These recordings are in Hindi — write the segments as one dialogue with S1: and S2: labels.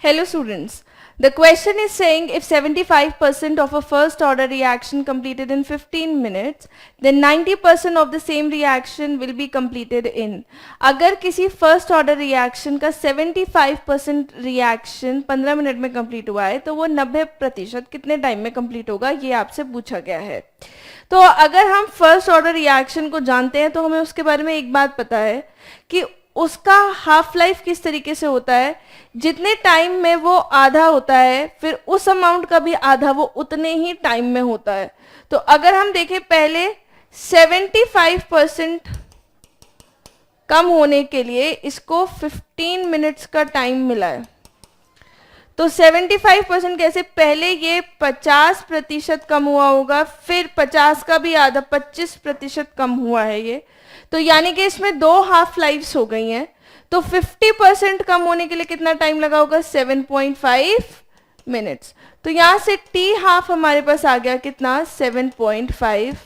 S1: Hello students. The question is saying if 75% of a first order reaction completed in 15 minutes, then 90% of the same reaction will be completed in. अगर किसी फर्स्ट ऑर्डर रिएक्शन का 75% रिएक्शन 15 मिनट में कंप्लीट हुआ है तो वो 90% कितने टाइम में कंप्लीट होगा, ये आपसे पूछा गया है. तो अगर हम फर्स्ट ऑर्डर रिएक्शन को जानते हैं तो हमें उसके बारे में एक बात पता है कि उसका हाफ लाइफ किस तरीके से होता है. जितने टाइम में वो आधा होता है फिर उस अमाउंट का भी आधा वो उतने ही टाइम में होता है. तो अगर हम देखें पहले 75% कम होने के लिए इसको 15 मिनट्स का टाइम मिला है. तो 75% कैसे, पहले ये 50% कम हुआ होगा, फिर 50 का भी आधा 25% कम हुआ है ये. तो यानी कि इसमें दो हाफ लाइफ्स हो गई हैं. तो 50% कम होने के लिए कितना टाइम लगा होगा, 7.5 मिनट्स. तो यहां से टी हाफ हमारे पास आ गया कितना, 7.5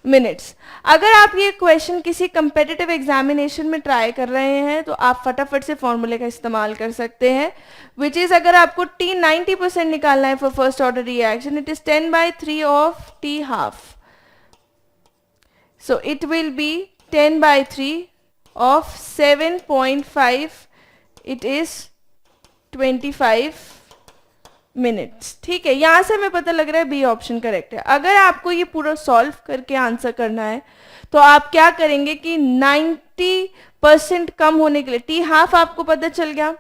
S1: मिनट्स. अगर आप ये क्वेश्चन किसी कंपेटिटिव एग्जामिनेशन में ट्राई कर रहे हैं तो आप फटाफट से फॉर्मूले का इस्तेमाल कर सकते हैं, विच इज अगर आपको टी 90% निकालना है for first order reaction, it is 10/3 of T half. So it will be 10/3 of 7.5, it is 25 minutes. ठीक है, यहां से हमें पता लग रहा है बी ऑप्शन करेक्ट है. अगर आपको ये पूरा सॉल्व करके आंसर करना है तो आप क्या करेंगे कि 90% कम होने के लिए टी हाफ आपको पता चल गया.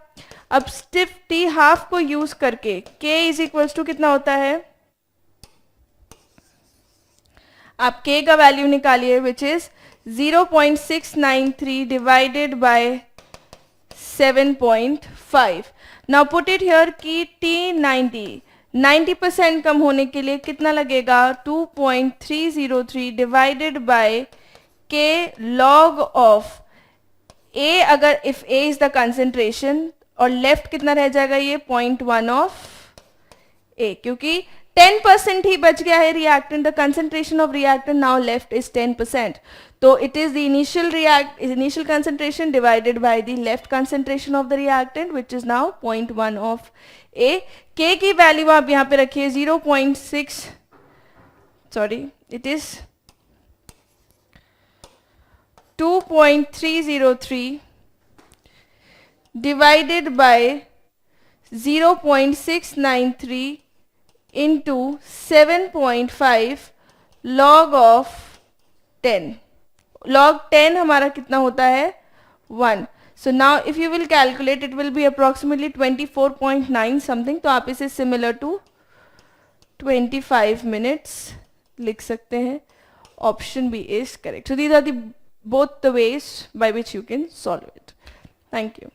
S1: अब स्टिफ टी हाफ को यूज करके k इज इक्वल्स टू कितना होता है, आप k का वैल्यू निकालिए which is 0.693 divided by 7.5. Now put it here कि T 90% कम होने के लिए कितना लगेगा, 2.303 divided by K log of A. अगर if A is the concentration और left कितना रह जाएगा, ये 0.1 of A, क्योंकि 10% ही बच गया है reactant. The concentration of reactant now left is 10%. तो it is the initial concentration divided by the left concentration of the reactant which is now 0.1 of a. K की वैल्यू आप यहाँ पे रखिए 0.6, sorry it is 2.303 divided by 0.693 into 7.5 log of 10. log 10 हमारा कितना होता है, 1. So now if you will calculate it will be approximately 24.9 something. तो आप इसे similar to 25 minutes लिख सकते हैं. Option B is correct. So these are the both the ways by which you can solve it. Thank you.